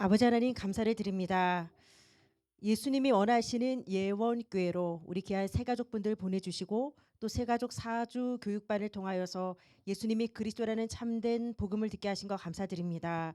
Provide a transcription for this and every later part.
아버지 하나님 감사를 드립니다. 예수님이 원하시는 예원교회로 우리 귀한 새가족분들 보내주시고 또 새가족 사주 교육반을 통하여서 예수님이 그리스도라는 참된 복음을 듣게 하신 거 감사드립니다.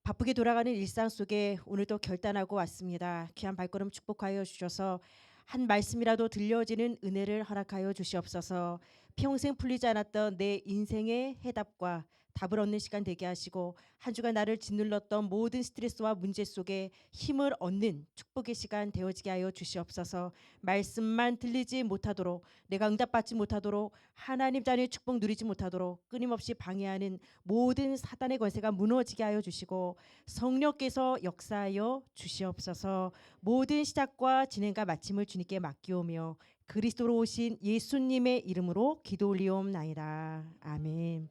바쁘게 돌아가는 일상 속에 오늘도 결단하고 왔습니다. 귀한 발걸음 축복하여 주셔서 한 말씀이라도 들려지는 은혜를 허락하여 주시옵소서. 평생 풀리지 않았던 내 인생의 해답과 답을 얻는 시간 되게 하시고 한 주간 나를 짓눌렀던 모든 스트레스와 문제 속에 힘을 얻는 축복의 시간 되어지게 하여 주시옵소서. 말씀만 들리지 못하도록, 내가 응답받지 못하도록, 하나님 자녀의 축복 누리지 못하도록 끊임없이 방해하는 모든 사단의 권세가 무너지게 하여 주시고 성령께서 역사하여 주시옵소서. 모든 시작과 진행과 마침을 주님께 맡기오며 그리스도로 오신 예수님의 이름으로 기도 올리옵나이다. 아멘.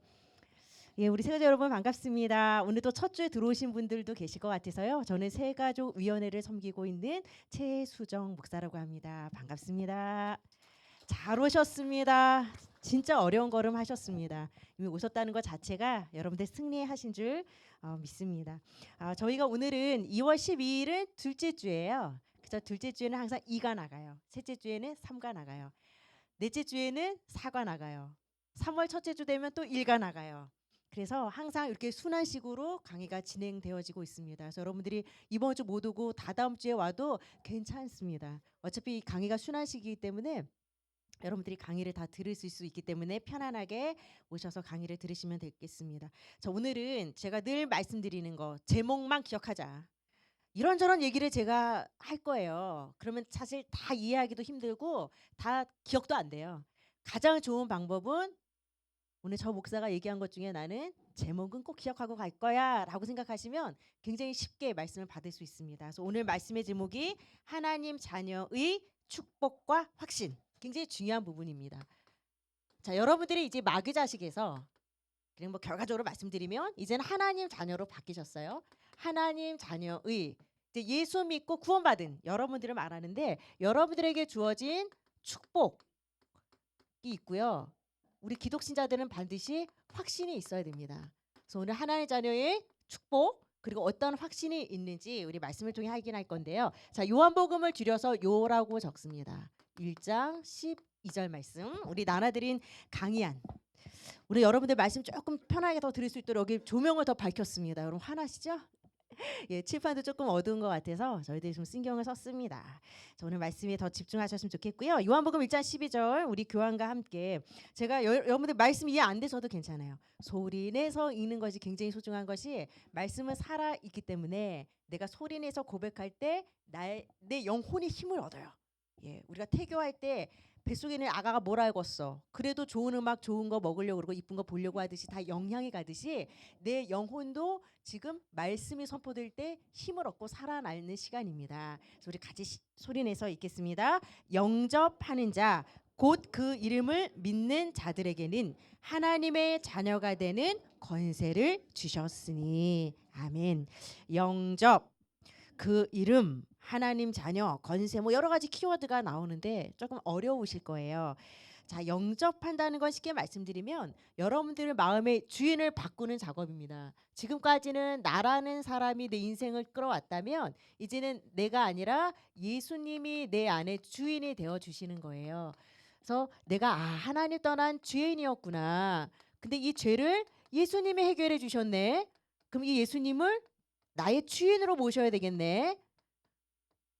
예, 우리 새가족 여러분 반갑습니다. 오늘도 첫 주에 들어오신 분들도 계실 것 같아서요. 저는 새가족 위원회를 섬기고 있는 최수정 목사라고 합니다. 반갑습니다. 잘 오셨습니다. 진짜 어려운 걸음 하셨습니다. 이미 오셨다는 것 자체가 여러분들 승리하신 줄 믿습니다. 저희가 오늘은 2월 12일은 둘째 주예요. 그래서 둘째 주에는 항상 2가 나가요. 셋째 주에는 3가 나가요. 넷째 주에는 4가 나가요. 3월 첫째 주 되면 또 1가 나가요. 그래서 항상 이렇게 순환식으로 강의가 진행되어지고 있습니다. 그래서 여러분들이 이번 주 못 오고 다다음 주에 와도 괜찮습니다. 어차피 강의가 순환식이기 때문에 여러분들이 강의를 다 들으실 수 있기 때문에 편안하게 오셔서 강의를 들으시면 되겠습니다. 자, 오늘은 제가 늘 말씀드리는 거 제목만 기억하자. 이런저런 얘기를 제가 할 거예요. 그러면 사실 다 이해하기도 힘들고 다 기억도 안 돼요. 가장 좋은 방법은 오늘 저 목사가 얘기한 것 중에 나는 제목은 꼭 기억하고 갈 거야 라고 생각하시면 굉장히 쉽게 말씀을 받을 수 있습니다. 그래서 오늘 말씀의 제목이 하나님 자녀의 축복과 확신. 굉장히 중요한 부분입니다. 자, 여러분들이 이제 마귀자식에서 그냥 뭐 결과적으로 말씀드리면 이제는 하나님 자녀로 바뀌셨어요. 하나님 자녀의 이제 예수 믿고 구원받은 여러분들을 말하는데 여러분들에게 주어진 축복이 있고요. 우리 기독신자들은 반드시 확신이 있어야 됩니다. 그래서 오늘 하나님 자녀의 축복 그리고 어떤 확신이 있는지 우리 말씀을 통해 확인할 건데요. 자, 요한복음을 줄여서 요라고 적습니다. 1장 12절 말씀. 우리 나눠드린 강의안. 우리 여러분들 말씀 조금 편하게 더 들을 수 있도록 여기 조명을 더 밝혔습니다. 여러분 화나시죠? 예, 칠판도 조금 어두운 것 같아서 저희들이 좀 신경을 썼습니다. 자, 오늘 말씀에 더 집중하셨으면 좋겠고요. 요한복음 1장 12절 우리 교환과 함께 제가 여러분들 말씀 이해 안 되셔도 괜찮아요. 소리 내서 읽는 것이 굉장히 소중한 것이 말씀은 살아 있기 때문에 내가 소리 내서 고백할 때 내 영혼이 힘을 얻어요. 예, 우리가 태교할 때 뱃속에 있는 아가가 뭘 알겠어. 그래도 좋은 음악 좋은 거 먹으려고 그러고 이쁜 거 보려고 하듯이 다 영향이 가듯이 내 영혼도 지금 말씀이 선포될 때 힘을 얻고 살아나는 시간입니다. 그래서 우리 같이 소리내서 읽겠습니다. 영접하는 자 곧 그 이름을 믿는 자들에게는 하나님의 자녀가 되는 권세를 주셨으니 아멘. 영접 그 이름 하나님 자녀 권세 뭐 여러 가지 키워드가 나오는데 조금 어려우실 거예요. 자, 영접한다는 건 쉽게 말씀드리면 여러분들의 마음의 주인을 바꾸는 작업입니다. 지금까지는 나라는 사람이 내 인생을 끌어왔다면 이제는 내가 아니라 예수님이 내 안에 주인이 되어 주시는 거예요. 그래서 내가 하나님 떠난 죄인이었구나. 근데 이 죄를 예수님이 해결해 주셨네. 그럼 이 예수님을 나의 주인으로 모셔야 되겠네.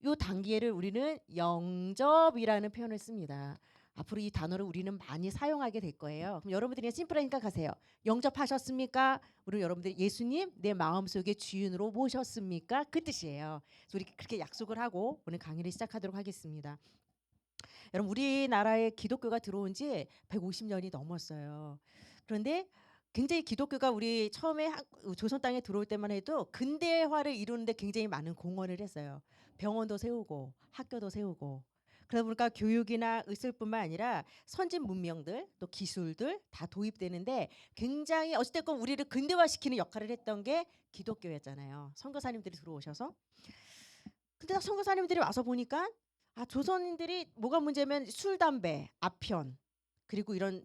요 단계를 우리는 영접이라는 표현을 씁니다. 앞으로 이 단어를 우리는 많이 사용하게 될 거예요. 그럼 여러분들이 그냥 심플하게 생각하세요. 영접하셨습니까? 우리 여러분들 예수님 내 마음속에 주인으로 모셨습니까? 그 뜻이에요. 그래서 우리 그렇게 약속을 하고 오늘 강의를 시작하도록 하겠습니다. 여러분 우리나라에 기독교가 들어온 지 150년이 넘었어요. 그런데 굉장히 기독교가 우리 처음에 조선 땅에 들어올 때만 해도 근대화를 이루는데 굉장히 많은 공헌을 했어요. 병원도 세우고 학교도 세우고 그러다 보니까 교육이나 의술뿐만 아니라 선진 문명들 또 기술들 다 도입되는데 굉장히 어찌됐건 우리를 근대화시키는 역할을 했던 게 기독교였잖아요. 선교사님들이 들어오셔서 근데 딱 선교사님들이 와서 보니까 조선인들이 뭐가 문제면 술, 담배, 아편 그리고 이런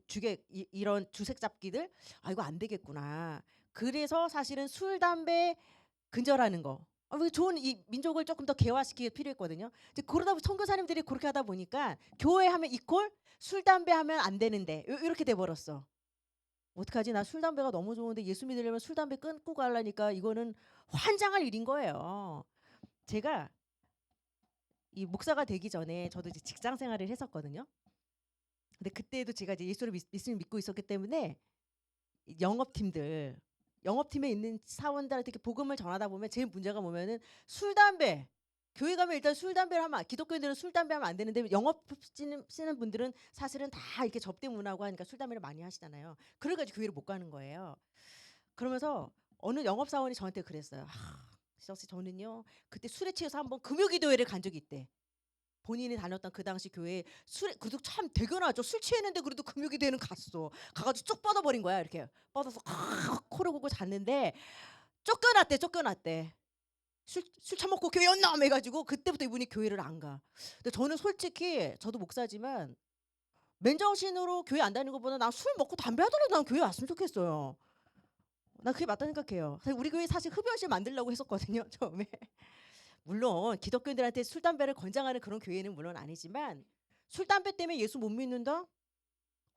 이런 주색 잡기들 이거 안 되겠구나. 그래서 사실은 술, 담배 근절하는 거. 왜 좋은 이 민족을 조금 더 개화시키기 필요했거든요. 이제 그러다 보니 선교사님들이 그렇게 하다 보니까 교회 하면 이퀄 술 담배 하면 안 되는데 이렇게 돼 버렸어. 어떡하지? 나 술 담배가 너무 좋은데 예수 믿으려면 술 담배 끊고 가려니까 이거는 환장할 일인 거예요. 제가 이 목사가 되기 전에 저도 이제 직장 생활을 했었거든요. 근데 그때도 제가 이제 예수를 예수님 믿고 있었기 때문에 이 영업팀에 있는 사원들한테 이렇게 복음을 전하다 보면 제일 문제가 뭐냐면은 술 담배 교회 가면 일단 술 담배를 하면 기독교인들은 술 담배 하면 안 되는데 영업 쓰는 분들은 사실은 다 이렇게 접대 문화고 하니까 술 담배를 많이 하시잖아요. 그래 가지고 교회를 못 가는 거예요. 그러면서 어느 영업 사원이 저한테 그랬어요. 시정씨 저는요 그때 술에 취해서 한번 금요기도회를 간 적이 있대. 본인이 다녔던 그 당시 교회에 술에 그래도 참 대견하죠. 술 취했는데 그래도 금요기도회는 갔어. 가 가지고 쭉 뻗어버린 거야 이렇게. 뻗어서 코를 고고 잤는데 쫓겨났대. 술 처먹고 교회 온 놈 해가지고 그때부터 이분이 교회를 안 가. 근데 저는 솔직히 저도 목사지만 맨정신으로 교회 안 다니는 것보다 난 술 먹고 담배 하더라도 난 교회 왔으면 좋겠어요. 난 그게 맞다 생각해요. 사실 우리 교회 사실 흡연실 만들려고 했었거든요 처음에. 물론 기독교인들한테 술 담배를 권장하는 그런 교회는 물론 아니지만 술 담배 때문에 예수 못 믿는다?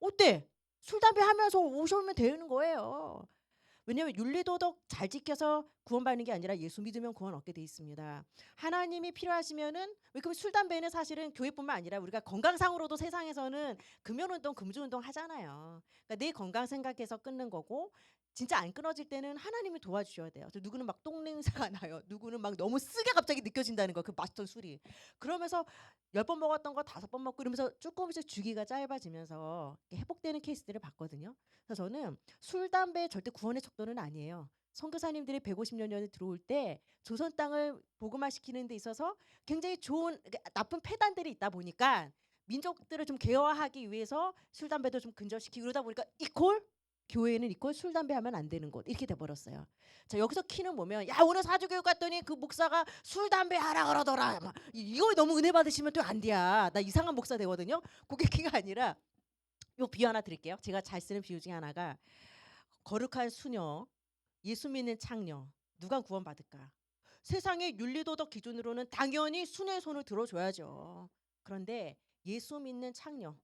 어때? 술 담배 하면서 오셔면 되는 거예요. 왜냐하면 윤리도덕 잘 지켜서 구원받는 게 아니라 예수 믿으면 구원 얻게 돼 있습니다. 하나님이 필요하시면은 왜 그럼 술 담배는 사실은 교회뿐만 아니라 우리가 건강상으로도 세상에서는 금연운동 금주운동 하잖아요. 그러니까 내 건강 생각해서 끊는 거고 진짜 안 끊어질 때는 하나님이 도와주셔야 돼요. 누구는 막 똥냄새가 나요. 누구는 막 너무 쓰게 갑자기 느껴진다는 거 그 마셨던 술이. 그러면서 10번 먹었던 거 5번 먹고 이러면서 조금씩 주기가 짧아지면서 회복되는 케이스들을 봤거든요. 그래서 저는 술, 담배 절대 구원의 척도는 아니에요. 선교사님들이 150년 전에 들어올 때 조선 땅을 복음화시키는 데 있어서 굉장히 좋은 나쁜 폐단들이 있다 보니까 민족들을 좀 개화하기 위해서 술, 담배도 좀 근절시키고 이러다 보니까 이퀄 교회는 이퀄 술, 담배 하면 안 되는 곳 이렇게 돼버렸어요. 자 여기서 키는 뭐면 야 오늘 사주교육 갔더니 그 목사가 술, 담배 하라 그러더라. 막 이거 너무 은혜 받으시면 또 안 돼야. 나 이상한 목사 되거든요. 그게 키가 아니라 요 비유 하나 드릴게요. 제가 잘 쓰는 비유 중에 하나가 거룩한 수녀, 예수 믿는 창녀 누가 구원받을까? 세상의 윤리도덕 기준으로는 당연히 수녀의 손을 들어줘야죠. 그런데 예수 믿는 창녀,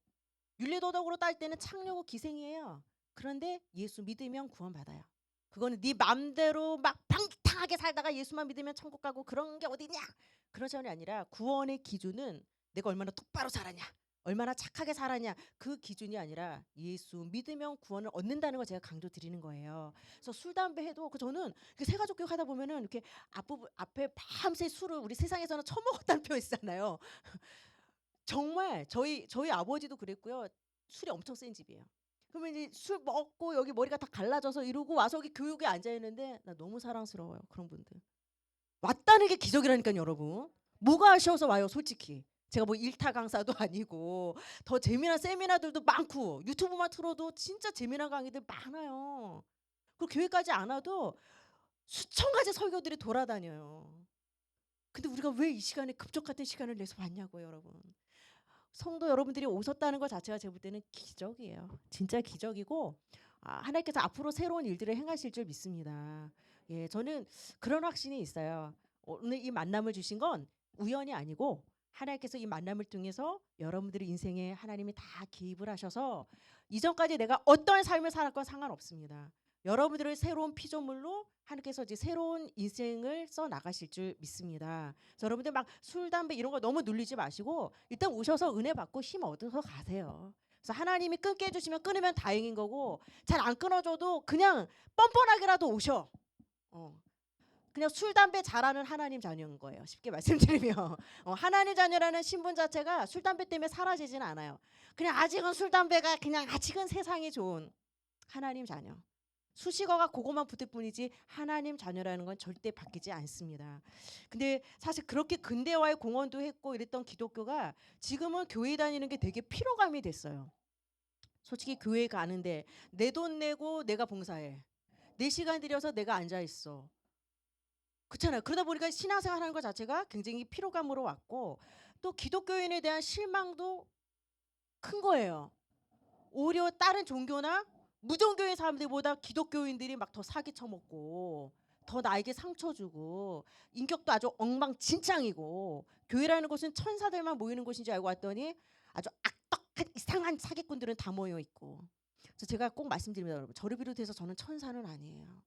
윤리도덕으로 따질 때는 창녀고 기생이에요. 그런데 예수 믿으면 구원받아요. 그거는 네 맘대로 막 방탕하게 살다가 예수만 믿으면 천국 가고 그런 게 어디냐? 그런 차원이 아니라 구원의 기준은 내가 얼마나 똑바로 살았냐, 얼마나 착하게 살았냐 그 기준이 아니라 예수 믿으면 구원을 얻는다는 걸 제가 강조드리는 거예요. 그래서 술 담배 해도 저는 세가족 교육 하다 보면은 이렇게 앞부분 앞에 밤새 술을 우리 세상에서는 처먹었다는 표현 있잖아요. 정말 저희 아버지도 그랬고요. 술이 엄청 센 집이에요. 그러면 이제 술 먹고 여기 머리가 다 갈라져서 이러고 와서 여기 교육에 앉아 있는데 나 너무 사랑스러워요. 그런 분들. 왔다는 게 기적이라니까요, 여러분. 뭐가 아쉬워서 와요, 솔직히. 제가 뭐 일타 강사도 아니고 더 재미난 세미나들도 많고 유튜브만 틀어도 진짜 재미난 강의들 많아요. 그리고 교회까지 안 와도 수천 가지 설교들이 돌아다녀요. 근데 우리가 왜 이 시간에 급적 같은 시간을 내서 왔냐고요, 여러분. 성도 여러분들이 오셨다는 것 자체가 제가 볼 때는 기적이에요. 진짜 기적이고 하나님께서 앞으로 새로운 일들을 행하실 줄 믿습니다. 예, 저는 그런 확신이 있어요. 오늘 이 만남을 주신 건 우연이 아니고 하나님께서 이 만남을 통해서 여러분들의 인생에 하나님이 다 개입을 하셔서 이전까지 내가 어떤 삶을 살았건 상관없습니다. 여러분들의 새로운 피조물로 하나님께서 이제 새로운 인생을 써 나가실 줄 믿습니다. 그래서 여러분들 막 술, 담배 이런 거 너무 눌리지 마시고 일단 오셔서 은혜 받고 힘 얻어서 가세요. 그래서 하나님이 끊게 해주시면 끊으면 다행인 거고 잘 안 끊어줘도 그냥 뻔뻔하게라도 오셔. 어. 그냥 술, 담배 잘하는 하나님 자녀인 거예요. 쉽게 말씀드리면 하나님 자녀라는 신분 자체가 술, 담배 때문에 사라지진 않아요. 그냥 아직은 술, 담배가 그냥 아직은 세상이 좋은 하나님 자녀. 수식어가 그것만 붙을 뿐이지 하나님 자녀라는 건 절대 바뀌지 않습니다. 근데 사실 그렇게 근대화의 공헌도 했고 이랬던 기독교가 지금은 교회 다니는 게 되게 피로감이 됐어요. 솔직히 교회 가는데 내 돈 내고 내가 봉사해. 내 시간 들여서 내가 앉아 있어. 그렇잖아요. 그러다 보니까 신앙생활 하는 것 자체가 굉장히 피로감으로 왔고 또 기독교인에 대한 실망도 큰 거예요. 오히려 다른 종교나 무종교인 사람들보다 기독교인들이 막 더 사기 쳐먹고 더 나에게 상처 주고 인격도 아주 엉망진창이고 교회라는 곳은 천사들만 모이는 곳인 줄 알고 왔더니 아주 악덕한 이상한 사기꾼들은 다 모여 있고. 그래서 제가 꼭 말씀드립니다, 여러분. 저를 비롯해서 저는 천사는 아니에요.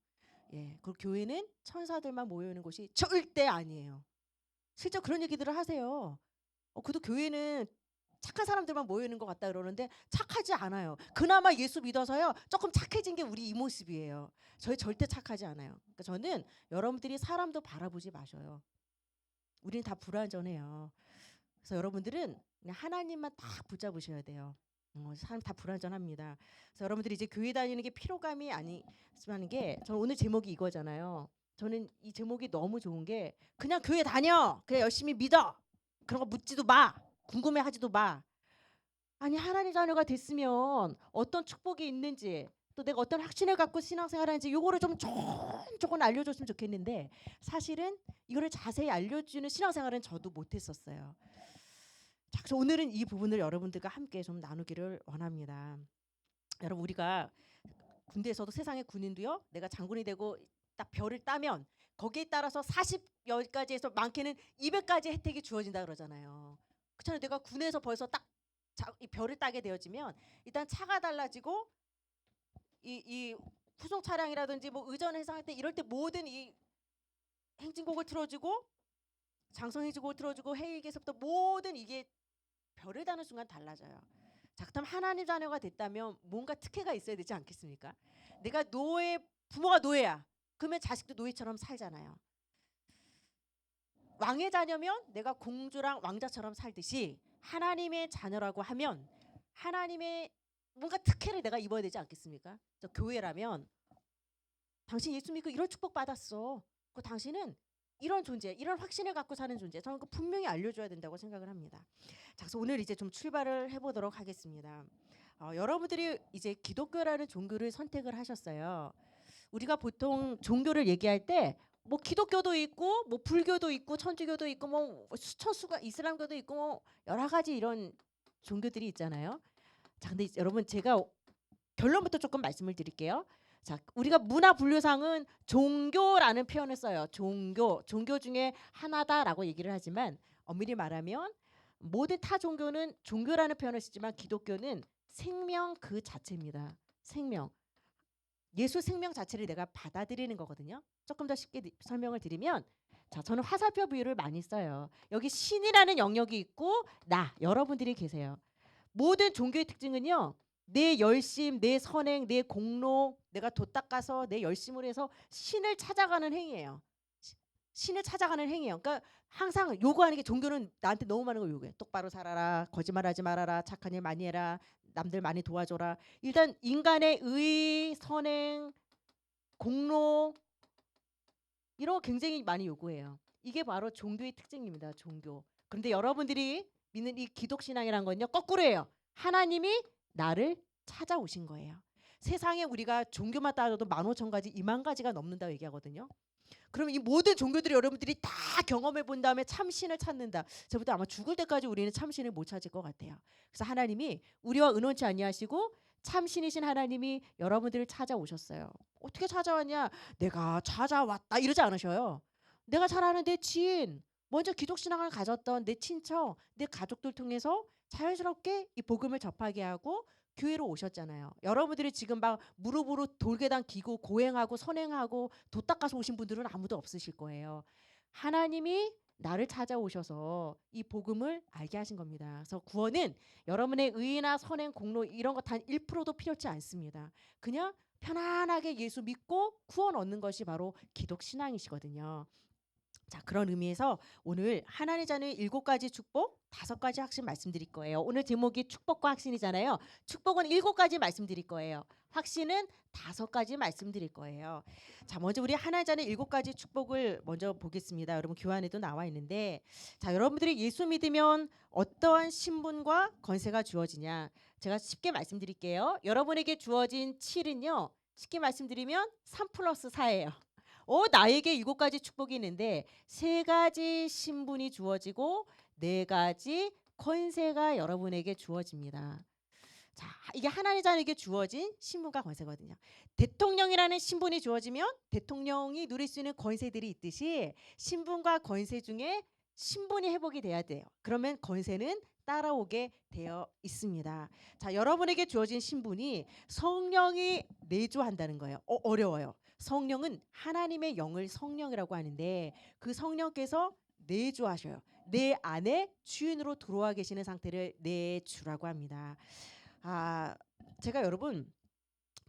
예, 그리고 교회는 천사들만 모여 있는 곳이 절대 아니에요. 실제 그런 얘기들을 하세요. 그래도 교회는 착한 사람들만 모여 있는 것 같다 그러는데 착하지 않아요. 그나마 예수 믿어서요 조금 착해진 게 우리 이 모습이에요. 저희 절대 착하지 않아요. 그러니까 저는 여러분들이 사람도 바라보지 마셔요. 우리는 다 불완전해요. 그래서 여러분들은 그냥 하나님만 딱 붙잡으셔야 돼요. 사람 다 불완전합니다. 그래서 여러분들이 이제 교회 다니는 게 피로감이 아니라는 게, 저는 오늘 제목이 이거잖아요. 저는 이 제목이 너무 좋은 게 그냥 교회 다녀, 그냥 열심히 믿어, 그런 거 묻지도 마, 궁금해하지도 마. 아니 하나님 자녀가 됐으면 어떤 축복이 있는지, 또 내가 어떤 확신을 갖고 신앙생활하는지 요거를 좀 조금 알려줬으면 좋겠는데, 사실은 이거를 자세히 알려주는 신앙생활은 저도 못했었어요. 자, 그래서 오늘은 이 부분을 여러분들과 함께 좀 나누기를 원합니다. 여러분, 우리가 군대에서도, 세상의 군인도요, 내가 장군이 되고 딱 별을 따면 거기에 따라서 40여까지에서 많게는 200까지 혜택이 주어진다 그러잖아요. 그렇잖아요. 내가 군에서 벌써 딱 이 별을 따게 되어지면 일단 차가 달라지고 이 후속 차량이라든지 뭐 의전 해상할 때 이럴 때 모든 이 행진곡을 틀어주고 장성 행진곡을 틀어주고 헬기에서부터 모든 이게 별을 다는 순간 달라져요. 자, 그렇다면 하나님 자녀가 됐다면 뭔가 특혜가 있어야 되지 않겠습니까? 내가 부모가 노예야. 그러면 자식도 노예처럼 살잖아요. 왕의 자녀면 내가 공주랑 왕자처럼 살듯이 하나님의 자녀라고 하면 하나님의 뭔가 특혜를 내가 입어야 되지 않겠습니까? 저 교회라면 당신 예수 믿고 이런 축복 받았어. 그 당신은 이런 존재, 이런 확신을 갖고 사는 존재. 저는 그 분명히 알려줘야 된다고 생각을 합니다. 자, 그래서 오늘 이제 좀 출발을 해보도록 하겠습니다. 여러분들이 이제 기독교라는 종교를 선택을 하셨어요. 우리가 보통 종교를 얘기할 때 뭐 기독교도 있고 뭐 불교도 있고 천주교도 있고 뭐 수가 이슬람교도 있고 뭐 여러 가지 이런 종교들이 있잖아요. 자, 근데 여러분 제가 결론부터 조금 말씀을 드릴게요. 자, 우리가 문화 분류상은 종교라는 표현을 써요. 종교 중에 하나다라고 얘기를 하지만 엄밀히 말하면 모든 타 종교는 종교라는 표현을 쓰지만 기독교는 생명 그 자체입니다. 생명. 예수 생명 자체를 내가 받아들이는 거거든요. 조금 더 쉽게 설명을 드리면, 자, 저는 화살표 비유를 많이 써요. 여기 신이라는 영역이 있고 여러분들이 계세요. 모든 종교의 특징은요, 내 열심, 내 선행, 내 공로, 내가 돛 닦아서 내 열심을 해서 신을 찾아가는 행위예요. 신을 찾아가는 행위예요. 그러니까 항상 요구하는 게, 종교는 나한테 너무 많은 걸 요구해. 똑바로 살아라, 거짓말하지 말아라, 착한 일 많이 해라, 남들 많이 도와줘라. 일단 인간의 의, 선행, 공로 이런 거 굉장히 많이 요구해요. 이게 바로 종교의 특징입니다. 종교. 그런데 여러분들이 믿는 이 기독신앙이란 건요, 거꾸로예요. 하나님이 나를 찾아오신 거예요. 세상에 우리가 종교만 따져도 15,000가지, 20,000가지가 넘는다고 얘기하거든요. 그럼 이 모든 종교들이 여러분들이 다 경험해 본 다음에 참신을 찾는다. 저부터 아마 죽을 때까지 우리는 참신을 못 찾을 것 같아요. 그래서 하나님이 우리와 의논치 아니하시고 참신이신 하나님이 여러분들을 찾아오셨어요. 어떻게 찾아왔냐? 내가 찾아왔다 이러지 않으셔요. 내가 잘 아는 내 지인, 먼저 기독신앙을 가졌던 내 친척, 내 가족들 통해서 자연스럽게 이 복음을 접하게 하고 교회로 오셨잖아요. 여러분들이 지금 막 무릎으로 돌계단 기고 고행하고 선행하고 돛 닦아서 오신 분들은 아무도 없으실 거예요. 하나님이 나를 찾아오셔서 이 복음을 알게 하신 겁니다. 그래서 구원은 여러분의 의나 선행, 공로 이런 거 단 1%도 필요치 않습니다. 그냥 편안하게 예수 믿고 구원 얻는 것이 바로 기독 신앙이시거든요. 자, 그런 의미에서 오늘 하나님 자녀의 7가지 축복, 5가지 확신 말씀드릴 거예요. 오늘 제목이 축복과 확신이잖아요. 축복은 7가지 말씀드릴 거예요. 확신은 5가지 말씀드릴 거예요. 자, 먼저 우리 하나님 자녀의 7가지 축복을 먼저 보겠습니다. 여러분 교환에도 나와 있는데, 자, 여러분들이 예수 믿으면 어떠한 신분과 권세가 주어지냐? 제가 쉽게 말씀드릴게요. 여러분에게 주어진 7은요, 쉽게 말씀드리면 3+4예요. 나에게 7가지 축복이 있는데 3가지 신분이 주어지고 4가지 권세가 여러분에게 주어집니다. 자, 이게 하나님 자녀에게 주어진 신분과 권세거든요. 대통령이라는 신분이 주어지면 대통령이 누릴 수 있는 권세들이 있듯이 신분과 권세 중에 신분이 회복이 돼야 돼요. 그러면 권세는 따라오게 되어 있습니다. 자, 여러분에게 주어진 신분이 성령이 내주한다는 거예요. 어려워요. 성령은 하나님의 영을 성령이라고 하는데 그 성령께서 내주하셔요. 내 안에 주인으로 들어와 계시는 상태를 내주라고 합니다. 아, 제가 여러분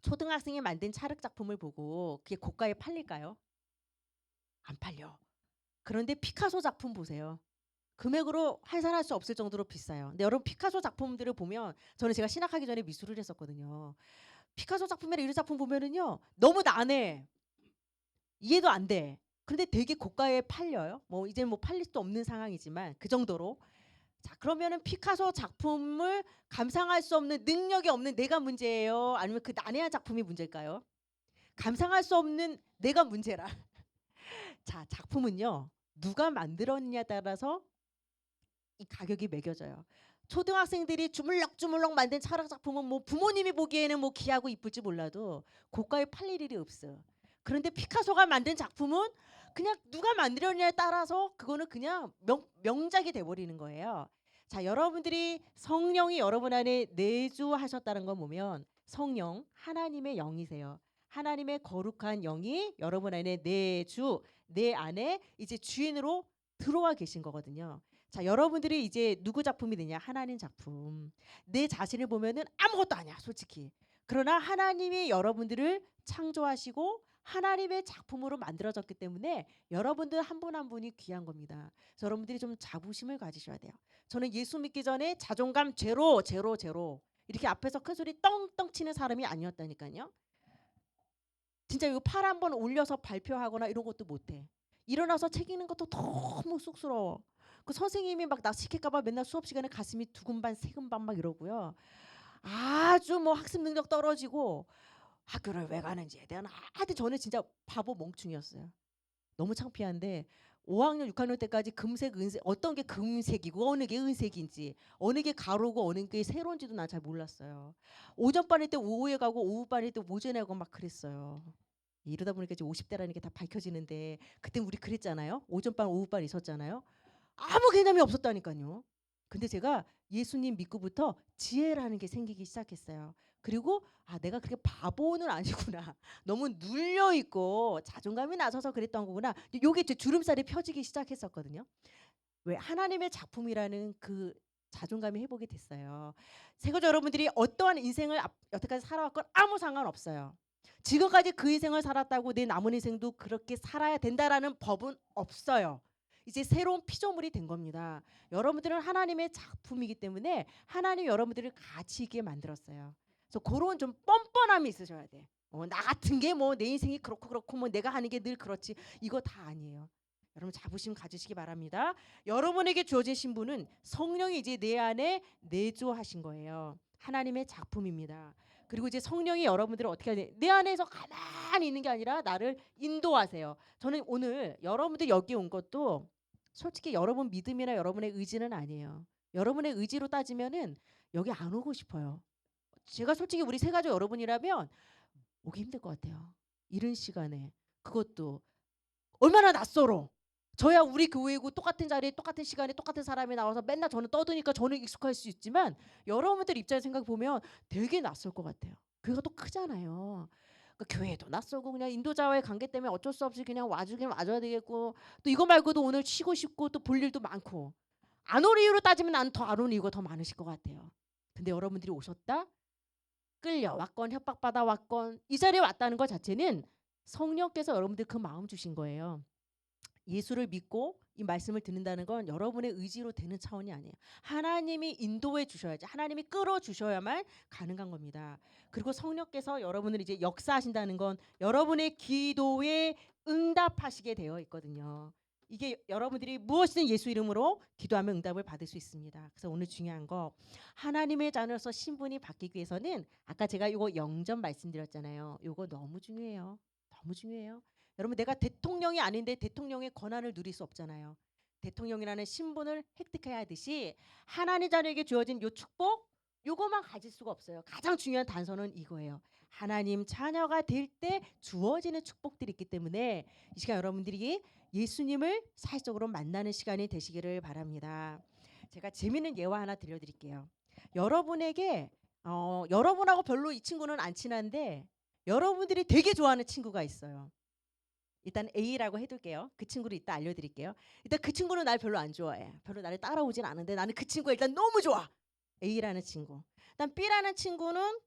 초등학생이 만든 찰흙 작품을 보고 그게 고가에 팔릴까요? 안 팔려. 그런데 피카소 작품 보세요. 금액으로 환산할 수 없을 정도로 비싸요. 근데 여러분 피카소 작품들을 보면 저는 제가 신학하기 전에 미술을 했었거든요. 피카소 작품이나 이런 작품 보면은요. 너무 난해. 이해도 안 돼. 그런데 되게 고가에 팔려요. 뭐 이제는 뭐 팔릴 수도 없는 상황이지만 그 정도로. 자, 그러면은 피카소 작품을 감상할 수 없는 능력이 없는 내가 문제예요? 아니면 그 난해한 작품이 문제일까요? 감상할 수 없는 내가 문제라. 자, 작품은요. 누가 만들었느냐에 따라서 이 가격이 매겨져요. 초등학생들이 주물럭주물럭 만든 철학 작품은 뭐 부모님이 보기에는 뭐 귀하고 이쁠지 몰라도 고가에 팔릴 일이 없어. 그런데 피카소가 만든 작품은 그냥 누가 만들었냐에 따라서 그거는 그냥 명작이 돼버리는 거예요. 자, 여러분들이 성령이 여러분 안에 내주하셨다는 거 보면 성령 하나님의 영이세요. 하나님의 거룩한 영이 여러분 안에 내주 내 안에 이제 주인으로 들어와 계신 거거든요. 자, 여러분들이 이제 누구 작품이 되냐? 하나님 작품. 내 자신을 보면은 아무것도 아니야, 솔직히. 그러나 하나님이 여러분들을 창조하시고 하나님의 작품으로 만들어졌기 때문에 여러분들 한 분 한 분이 귀한 겁니다. 그래서 여러분들이 좀 자부심을 가지셔야 돼요. 저는 예수 믿기 전에 자존감 제로, 제로, 제로. 이렇게 앞에서 큰 소리 떵떵 치는 사람이 아니었다니까요. 진짜 이거 팔 한번 올려서 발표하거나 이런 것도 못해. 일어나서 책 읽는 것도 너무 쑥스러워. 그 선생님이 막 나 시킬까봐 맨날 수업 시간에 가슴이 두근반 세근반 막 이러고요. 아주 뭐 학습 능력 떨어지고 학교를 왜 가는지에 대한 하여튼 저는 진짜 바보 멍충이었어요. 너무 창피한데 5학년 6학년 때까지 금색 은색 어떤 게 금색이고 어느 게 은색인지 어느 게 가로고 어느 게 세로인지도 난 잘 몰랐어요. 오전반일 때 오후에 가고 오후반일 때 오전에 가고 막 그랬어요. 이러다 보니까 이제 50대라는 게 다 밝혀지는데 그때 우리 그랬잖아요. 오전반 오후반 있었잖아요. 아무 개념이 없었다니까요. 근데 제가 예수님 믿고부터 지혜라는 게 생기기 시작했어요. 그리고 아, 내가 그렇게 바보는 아니구나. 너무 눌려 있고 자존감이 낮아서 그랬던 거구나. 요게 이제 주름살이 펴지기 시작했었거든요. 왜 하나님의 작품이라는 그 자존감이 회복이 됐어요. 세거주 여러분들이 어떠한 인생을 여태까지 살아왔건 아무 상관없어요. 지금까지 그 인생을 살았다고 내 남은 인생도 그렇게 살아야 된다라는 법은 없어요. 이제 새로운 피조물이 된 겁니다. 여러분들은 하나님의 작품이기 때문에 하나님 여러분들을 가치 있게 만들었어요. 그래서 그런 좀 뻔뻔함이 있으셔야 돼. 나 같은 게 뭐 내 인생이 그렇고 그렇고 뭐 내가 하는 게 늘 그렇지 이거 다 아니에요. 여러분 자부심 가지시기 바랍니다. 여러분에게 주어진 신분은 성령이 이제 내 안에 내주하신 거예요. 하나님의 작품입니다. 그리고 이제 성령이 여러분들을 어떻게 하냐? 내 안에서 가만히 있는 게 아니라 나를 인도하세요. 저는 오늘 여러분들 여기 온 것도 솔직히 여러분 믿음이나 여러분의 의지는 아니에요. 여러분의 의지로 따지면은 여기 안 오고 싶어요. 제가 솔직히 우리 세 가족 여러분이라면 오기 힘들 것 같아요. 이른 시간에 그것도 얼마나 낯설어. 저야 우리 교회고 똑같은 자리에 똑같은 시간에 똑같은 사람이 나와서 맨날 저는 떠드니까 저는 익숙할 수 있지만 여러분들 입장에 생각 보면 되게 낯설 것 같아요. 교회가 또 크잖아요. 그러니까 교회도 낯설고 그냥 인도자와의 관계 때문에 어쩔 수 없이 그냥 와주긴 와줘야 되겠고 또 이거 말고도 오늘 쉬고 싶고 또 볼 일도 많고 안 올 이유로 따지면 나는 더 안 올 이유가 더 많으실 것 같아요. 근데 여러분들이 오셨다? 끌려왔건 협박받아 왔건 이 자리에 왔다는 것 자체는 성령께서 여러분들 그 마음 주신 거예요. 예수를 믿고 이 말씀을 듣는다는 건 여러분의 의지로 되는 차원이 아니에요. 하나님이 인도해 주셔야지. 하나님이 끌어 주셔야만 가능한 겁니다. 그리고 성령께서 여러분을 이제 역사하신다는 건 여러분의 기도에 응답하시게 되어 있거든요. 이게 여러분들이 무엇이든 예수 이름으로 기도하면 응답을 받을 수 있습니다. 그래서 오늘 중요한 거 하나님의 자녀로서 신분이 바뀌기 위해서는 아까 제가 이거 영전 말씀드렸잖아요. 이거 너무 중요해요. 너무 중요해요. 여러분 내가 대통령이 아닌데 대통령의 권한을 누릴 수 없잖아요. 대통령이라는 신분을 획득해야 하듯이 하나님 자녀에게 주어진 요 축복 요거만 가질 수가 없어요. 가장 중요한 단서는 이거예요. 하나님 자녀가 될 때 주어지는 축복들이 있기 때문에 이 시간 여러분들이 예수님을 사실적으로 만나는 시간이 되시기를 바랍니다. 제가 재미있는 예화 하나 들려드릴게요. 여러분에게 여러분하고 별로 이 친구는 안 친한데 여러분들이 되게 좋아하는 친구가 있어요. 일단 A라고 해둘게요. 그 친구를 이따 알려드릴게요. 일단 그 친구는 날 별로 안 좋아해. 별로 나를 따라오진 않은데 나는 그 친구가 일단 너무 좋아. A라는 친구. 일단 B라는 친구는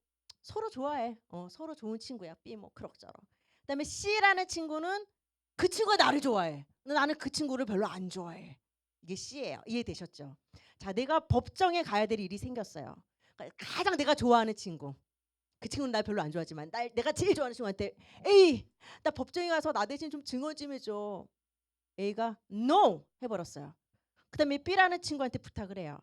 서로 좋아해. 서로 좋은 친구야. B 뭐 그럭저럭. 그다음에 C라는 친구는 그 친구가 나를 좋아해. 근데 나는 그 친구를 별로 안 좋아해. 이게 C예요. 이해되셨죠? 자, 내가 법정에 가야 될 일이 생겼어요. 그러니까 가장 내가 좋아하는 친구. 그 친구는 날 별로 안 좋아하지만 내가 제일 좋아하는 친구한테 에이 나 법정에 가서 나 대신 좀 증언 좀 해줘. A가 no 해버렸어요. 그다음에 B라는 친구한테 부탁을 해요.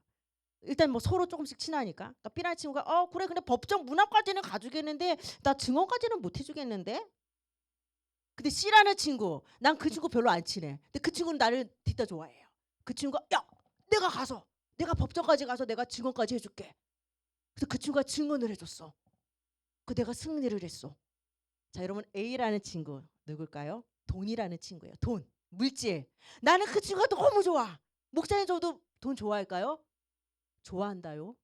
일단 뭐 서로 조금씩 친하니까. 그러니까 B라는 친구가 그래 근데 법정 문항까지는 가주겠는데 나 증언까지는 못 해주겠는데. 근데 C라는 친구 난 그 친구 별로 안 친해. 근데 그 친구는 나를 뒤따 좋아해요. 그 친구가 야 내가 법정까지 가서 내가 증언까지 해줄게. 그래서 그 친구가 증언을 해줬어. 그 내가 승리를 했어. 자, 여러분 A라는 친구 누굴까요? 돈이라는 친구예요. 돈, 물질. 나는 그 친구가 너무 좋아. 목사님 저도 돈 좋아할까요? 좋아한다요.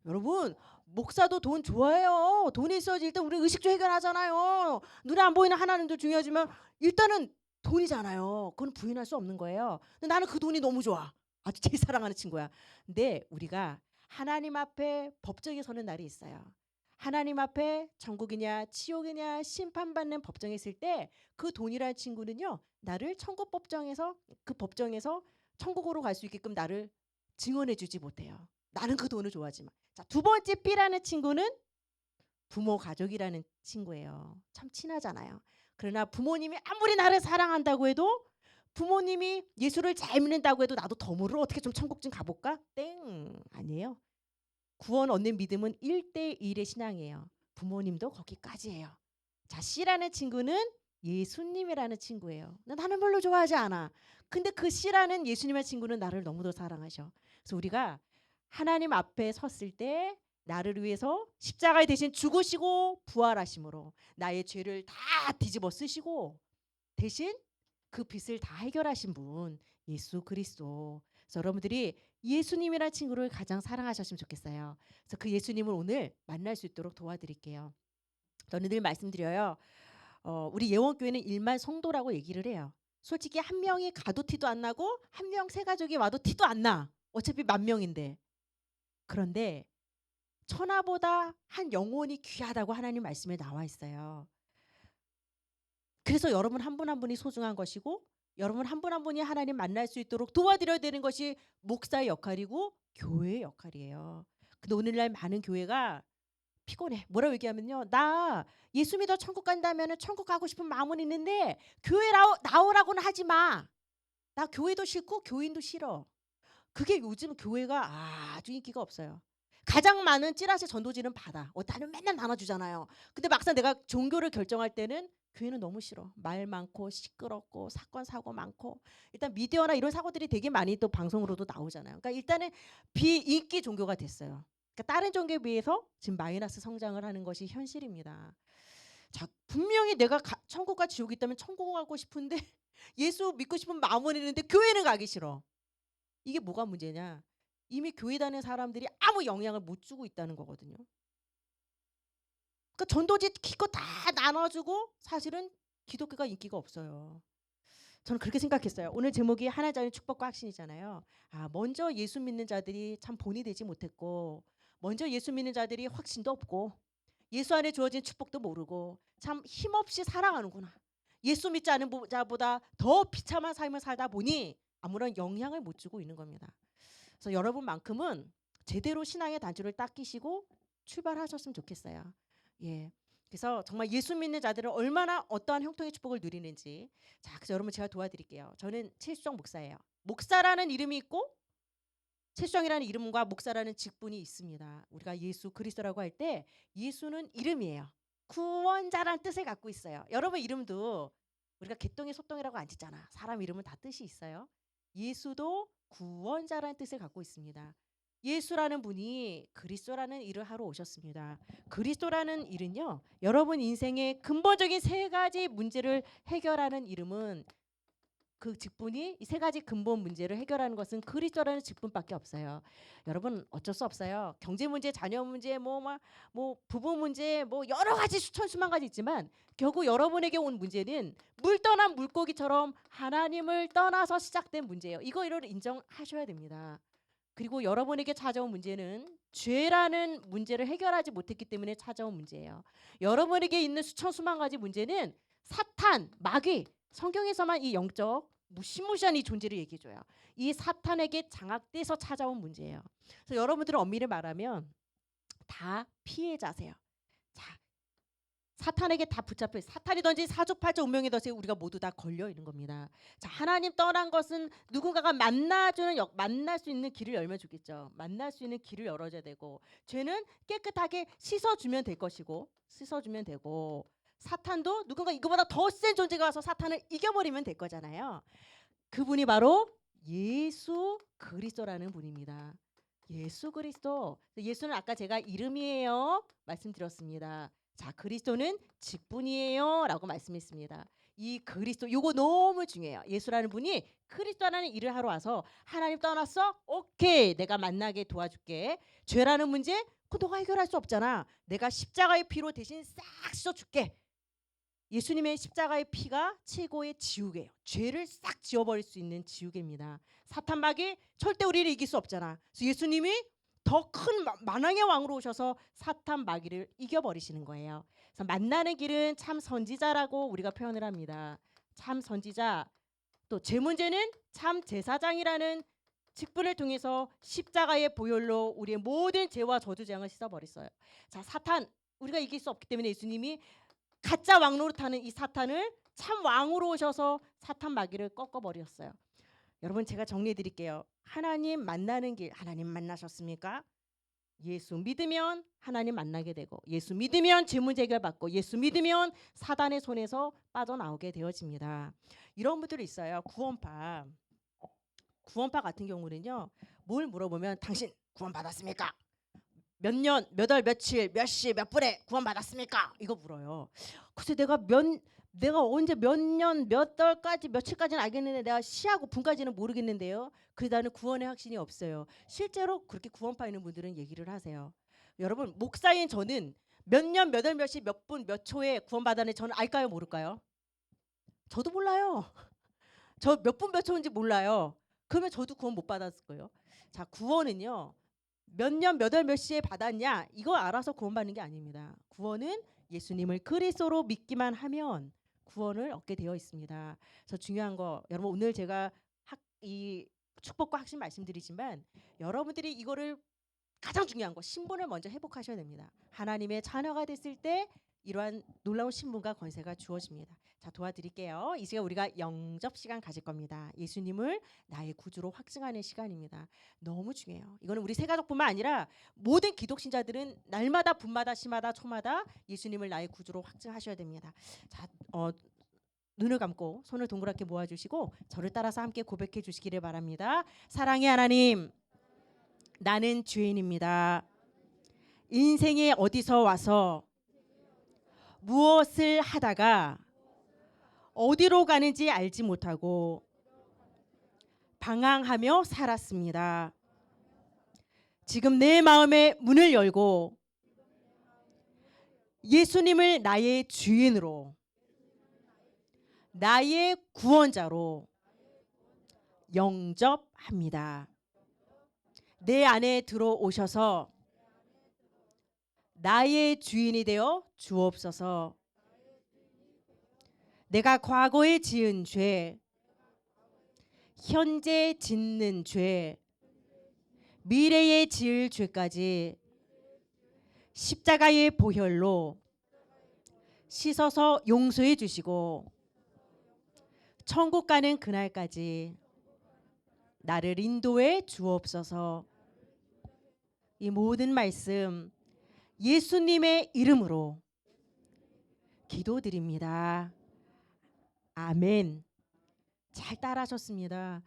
여러분 목사도 돈 좋아해요. 돈이 있어야지 일단 우리 의식주 해결하잖아요. 눈에 안 보이는 하나님도 중요하지만 일단은 돈이잖아요. 그건 부인할 수 없는 거예요. 근데 나는 그 돈이 너무 좋아. 아주 제일 사랑하는 친구야. 근데 우리가 하나님 앞에 법정에 서는 날이 있어요. 하나님 앞에 천국이냐 지옥이냐 심판받는 법정에 있을 때 그 돈이라는 친구는요. 나를 천국 법정에서 그 법정에서 천국으로 갈 수 있게끔 나를 증언해 주지 못해요. 나는 그 돈을 좋아하지만. 자, 두 번째 B라는 친구는 부모 가족이라는 친구예요. 참 친하잖아요. 그러나 부모님이 아무리 나를 사랑한다고 해도 부모님이 예수를 잘 믿는다고 해도 나도 덤으로 어떻게 좀 천국 좀 가볼까? 땡 아니에요. 구원 얻는 믿음은 1대1의 신앙이에요. 부모님도 거기까지예요. 자, C라는 친구는 예수님이라는 친구예요. 나는 별로 좋아하지 않아. 근데 그 C라는 예수님의 친구는 나를 너무도 사랑하셔. 그래서 우리가 하나님 앞에 섰을 때 나를 위해서 십자가에 대신 죽으시고 부활하심으로 나의 죄를 다 뒤집어 쓰시고 대신 그 빚을 다 해결하신 분 예수 그리스도. 그래서 여러분들이 예수님이라는 친구를 가장 사랑하셨으면 좋겠어요. 그래서 그 예수님을 오늘 만날 수 있도록 도와드릴게요. 저는 늘 말씀드려요. 우리 예원교회는 1만 성도라고 얘기를 해요. 솔직히 한 명이 가도 티도 안 나고 한 명 세 가족이 와도 티도 안 나. 어차피 10,000명인데. 그런데 천하보다 한 영혼이 귀하다고 하나님 말씀에 나와 있어요. 그래서 여러분 한 분 한 분이 소중한 것이고 여러분 한 분 한 분이 하나님 만날 수 있도록 도와드려야 되는 것이 목사의 역할이고 교회의 역할이에요. 근데 오늘날 많은 교회가 피곤해. 뭐라고 얘기하면요. 나 예수 믿어 천국 간다면 천국 가고 싶은 마음은 있는데 교회 나오라고는 하지 마. 나 교회도 싫고 교인도 싫어. 그게 요즘 교회가 아주 인기가 없어요. 가장 많은 찌라시 전도지는 받아. 나는 맨날 나눠주잖아요. 근데 막상 내가 종교를 결정할 때는 교회는 너무 싫어. 말 많고 시끄럽고 사건 사고 많고 일단 미디어나 이런 사고들이 되게 많이 또 방송으로도 나오잖아요. 그러니까 일단은 비인기 종교가 됐어요. 그러니까 다른 종교에 비해서 지금 마이너스 성장을 하는 것이 현실입니다. 자, 분명히 내가 천국과 지옥이 있다면 천국 가고 싶은데 예수 믿고 싶은 마음은 있는데 교회는 가기 싫어. 이게 뭐가 문제냐? 이미 교회 다니는 사람들이 아무 영향을 못 주고 있다는 거거든요. 그러니까 전도지 기껏 다 나눠주고 사실은 기독교가 인기가 없어요. 저는 그렇게 생각했어요. 오늘 제목이 하나자의 축복과 확신이잖아요. 먼저 예수 믿는 자들이 참 본이 되지 못했고 먼저 예수 믿는 자들이 확신도 없고 예수 안에 주어진 축복도 모르고 참 힘없이 살아가는구나. 예수 믿지 않은 자보다 더 비참한 삶을 살다 보니 아무런 영향을 못 주고 있는 겁니다. 그래서 여러분만큼은 제대로 신앙의 단추를 딱 끼시고 출발하셨으면 좋겠어요. 예. 그래서 정말 예수 믿는 자들은 얼마나 어떠한 형통의 축복을 누리는지. 자, 그래서 여러분 제가 도와드릴게요. 저는 최수정 목사예요. 목사라는 이름이 있고 최수정이라는 이름과 목사라는 직분이 있습니다. 우리가 예수 그리스도라고 할 때 예수는 이름이에요. 구원자라는 뜻을 갖고 있어요. 여러분 이름도 우리가 개똥이 소똥이라고 안 짓잖아. 사람 이름은 다 뜻이 있어요. 예수도 구원자라는 뜻을 갖고 있습니다. 예수라는 분이 그리스도라는 일을 하러 오셨습니다. 그리스도라는 일은요, 여러분 인생의 근본적인 세 가지 문제를 해결하는 이름은 그 직분이 이 세 가지 근본 문제를 해결하는 것은 그리스도라는 직분밖에 없어요. 여러분 어쩔 수 없어요. 경제 문제, 자녀 문제, 뭐 부부 문제, 뭐 여러 가지 수천 수만 가지 있지만 결국 여러분에게 온 문제는 물 떠난 물고기처럼 하나님을 떠나서 시작된 문제예요. 이거를 인정하셔야 됩니다. 그리고 여러분에게 찾아온 문제는 죄라는 문제를 해결하지 못했기 때문에 찾아온 문제예요. 여러분에게 있는 수천 수만 가지 문제는 사탄, 마귀, 성경에서만 이 영적 무시무시한 이 존재를 얘기해줘요. 이 사탄에게 장악돼서 찾아온 문제예요. 그래서 여러분들은 엄밀히 말하면 다 피해자세요. 자, 사탄에게 다 붙잡혀 사탄이 던진 사주팔자 운명의 덫에 우리가 모두 다 걸려 있는 겁니다. 자, 하나님 떠난 것은 누군가가 만날 수 있는 길을 열면 좋겠죠. 만날 수 있는 길을 열어줘야 되고, 죄는 깨끗하게 씻어주면 될 것이고, 씻어주면 되고, 사탄도 누군가 이거보다 더 센 존재가 와서 사탄을 이겨버리면 될 거잖아요. 그분이 바로 예수 그리스도라는 분입니다. 예수 그리스도. 예수는 아까 제가 이름이에요 말씀드렸습니다. 자, 그리스도는 직분이에요 라고 말씀했습니다. 이 그리스도 요거 너무 중요해요. 예수라는 분이 그리스도라는 일을 하러 와서 하나님 떠났어? 오케이, 내가 만나게 도와줄게. 죄라는 문제? 그거 너가 해결할 수 없잖아. 내가 십자가의 피로 대신 싹 씻어줄게. 예수님의 십자가의 피가 최고의 지우개예요. 죄를 싹 지워버릴 수 있는 지우개입니다. 사탄 마귀 절대 우리를 이길 수 없잖아. 그래서 예수님이 더 큰 만왕의 왕으로 오셔서 사탄 마귀를 이겨버리시는 거예요. 그래서 만나는 길은 참 선지자라고 우리가 표현을 합니다. 참 선지자. 또 제 문제는 참 제사장이라는 직분을 통해서 십자가의 보혈로 우리의 모든 죄와 저주 재앙을 씻어버렸어요. 자, 사탄 우리가 이길 수 없기 때문에 예수님이 가짜 왕 노릇하는 이 사탄을 참 왕으로 오셔서 사탄 마귀를 꺾어버렸어요. 여러분 제가 정리해 드릴게요. 하나님 만나는 길, 하나님 만나셨습니까? 예수 믿으면 하나님 만나게 되고, 예수 믿으면 죄 문제 해결받고, 예수 믿으면 사단의 손에서 빠져나오게 되어집니다. 이런 분들이 있어요. 구원파 같은 경우는요, 뭘 물어보면 당신 구원 받았습니까? 몇 년, 몇 월, 며칠, 몇 시, 몇 분에 구원 받았습니까? 이거 물어요. 글쎄 내가 언제 몇 년, 몇 월까지, 며칠까지는 알겠는데 내가 시하고 분까지는 모르겠는데요. 그래서 나는 구원의 확신이 없어요. 실제로 그렇게 구원파 있는 분들은 얘기를 하세요. 여러분 목사인 저는 몇 년, 몇 월, 몇 시, 몇 분, 몇 초에 구원 받았는지 저는 알까요, 모를까요? 저도 몰라요. 저 몇 분, 몇 초인지 몰라요. 그러면 저도 구원 못 받았을 거예요. 자, 구원은요. 몇 년 몇 월 몇 시에 받았냐 이거 알아서 구원받는 게 아닙니다. 구원은 예수님을 그리스도로 믿기만 하면 구원을 얻게 되어 있습니다. 그래서 중요한 거 여러분 오늘 제가 이 축복과 확신 말씀드리지만 여러분들이 이거를 가장 중요한 거 신분을 먼저 회복하셔야 됩니다. 하나님의 자녀가 됐을 때 이러한 놀라운 신분과 권세가 주어집니다. 자, 도와드릴게요. 이 시간 우리가 영접 시간 가질 겁니다. 예수님을 나의 구주로 확증하는 시간입니다. 너무 중요해요. 이거는 우리 새가족뿐만 아니라 모든 기독신자들은 날마다 분마다 시마다 초마다 예수님을 나의 구주로 확증하셔야 됩니다. 자, 눈을 감고 손을 동그랗게 모아주시고 저를 따라서 함께 고백해 주시기를 바랍니다. 사랑의 하나님, 나는 죄인입니다. 인생에 어디서 와서 무엇을 하다가 어디로 가는지 알지 못하고 방황하며 살았습니다. 지금 내 마음의 문을 열고 예수님을 나의 주인으로, 나의 구원자로 영접합니다. 내 안에 들어오셔서 나의 주인이 되어 주옵소서. 내가 과거에 지은 죄, 현재 짓는 죄, 미래에 지을 죄까지 십자가의 보혈로 씻어서 용서해 주시고 천국 가는 그날까지 나를 인도해 주옵소서. 이 모든 말씀 예수님의 이름으로 기도드립니다. 아멘. 잘 따라하셨습니다.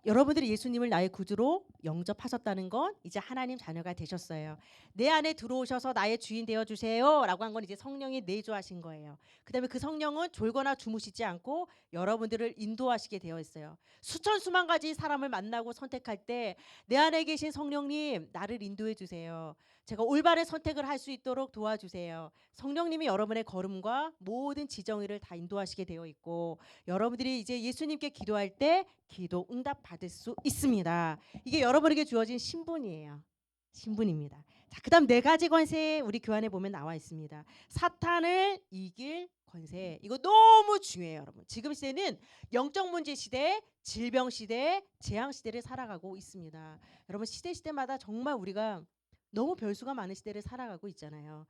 여러분들이 예수님을 나의 구주로 영접하셨다는 건 이제 하나님 자녀가 되셨어요. 내 안에 들어오셔서 나의 주인 되어 주세요라고 한 건 이제 성령이 내주하신 거예요. 그다음에 그 성령은 졸거나 주무시지 않고 여러분들을 인도하시게 되어 있어요. 수천 수만 가지 사람을 만나고 선택할 때 내 안에 계신 성령님 나를 인도해 주세요. 제가 올바른 선택을 할 수 있도록 도와주세요. 성령님이 여러분의 걸음과 모든 지정의를 다 인도하시게 되어 있고 여러분들이 이제 예수님께 기도할 때 기도 응답 받을 수 있습니다. 이게 여러분에게 주어진 신분이에요. 신분입니다. 자, 그다음 네 가지 권세 우리 교환에 보면 나와 있습니다. 사탄을 이길 권세. 이거 너무 중요해요, 여러분. 지금 시대는 영적 문제 시대, 질병 시대, 재앙 시대를 살아가고 있습니다. 여러분 시대마다 정말 우리가 너무 별수가 많은 시대를 살아가고 있잖아요.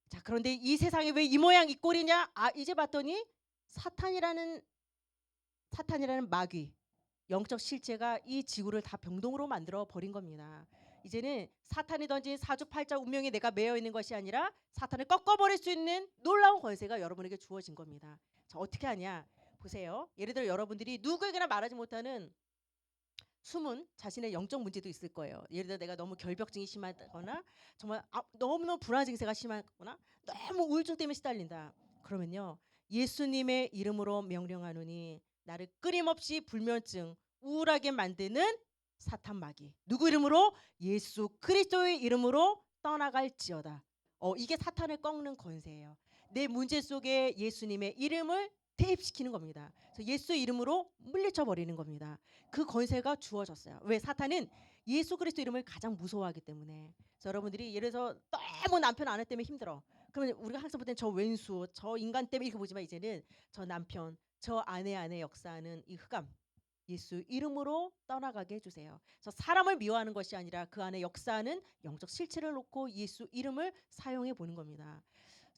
자, 그런데 이 세상이 왜 이 모양 이 꼴이냐? 아, 이제 봤더니 사탄이라는 마귀, 영적 실체가 이 지구를 다 병동으로 만들어 버린 겁니다. 이제는 사탄이 던진 사주팔자 운명에 내가 매여 있는 것이 아니라 사탄을 꺾어버릴 수 있는 놀라운 권세가 여러분에게 주어진 겁니다. 자, 어떻게 하냐? 보세요. 예를 들어 여러분들이 누구에게나 말하지 못하는 숨은 자신의 영적 문제도 있을 거예요. 예를 들어 내가 너무 결벽증이 심하거나 정말 너무너무 불안 증세가 심하거나 너무 우울증 때문에 시달린다. 그러면요. 예수님의 이름으로 명령하노니 나를 끊임없이 불면증, 우울하게 만드는 사탄 마귀. 누구 이름으로? 예수 그리스도의 이름으로 떠나갈지어다. 이게 사탄을 꺾는 권세예요. 내 문제 속에 예수님의 이름을 대입시키는 겁니다. 그래서 예수 이름으로 물리쳐 버리는 겁니다. 그 권세가 주어졌어요. 왜? 사탄은 예수 그리스도 이름을 가장 무서워하기 때문에. 그래서 여러분들이 예를 들어서 너무 남편 아내 때문에 힘들어. 그러면 우리가 항상 볼 때는 저 왼수, 저 인간 때문에 이렇게 보지만 이제는 저 남편, 저 아내 안에 역사하는 이 흑암 예수 이름으로 떠나가게 해주세요. 그래서 사람을 미워하는 것이 아니라 그 안에 역사하는 영적 실체를 놓고 예수 이름을 사용해 보는 겁니다.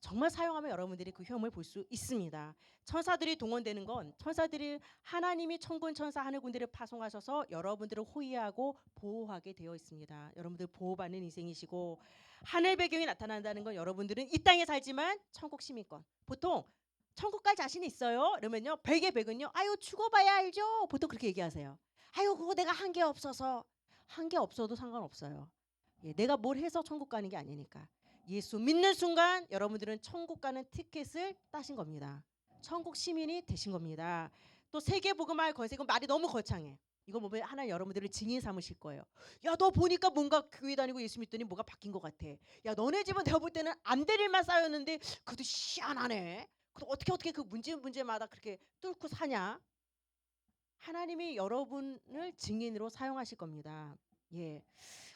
정말 사용하면 여러분들이 그 효험을 볼 수 있습니다. 천사들이 동원되는 건 천사들이 하나님이 천군 천사 하늘 군대를 파송하셔서 여러분들을 호위하고 보호하게 되어 있습니다. 여러분들 보호받는 인생이시고 하늘 배경이 나타난다는 건 여러분들은 이 땅에 살지만 천국 시민권. 보통 천국 갈 자신 있어요? 그러면요. 백의 백은요. 아유 죽어봐야 알죠. 보통 그렇게 얘기하세요. 아유 그거 내가 한 게 없어서. 한 게 없어도 상관없어요. 예, 내가 뭘 해서 천국 가는 게 아니니까. 예수 믿는 순간 여러분들은 천국 가는 티켓을 따신 겁니다. 천국 시민이 되신 겁니다. 또 세계 복음할 권세가 말이 너무 거창해. 이거 보면 하나 여러분들을 증인 삼으실 거예요. 야, 너 보니까 뭔가 교회 다니고 예수 믿더니 뭐가 바뀐 것 같아. 야, 너네 집은 내가 볼 때는 안 될 일만 쌓였는데 그래도 희한하네. 어떻게 그 문제마다 그렇게 뚫고 사냐? 하나님이 여러분을 증인으로 사용하실 겁니다. 예.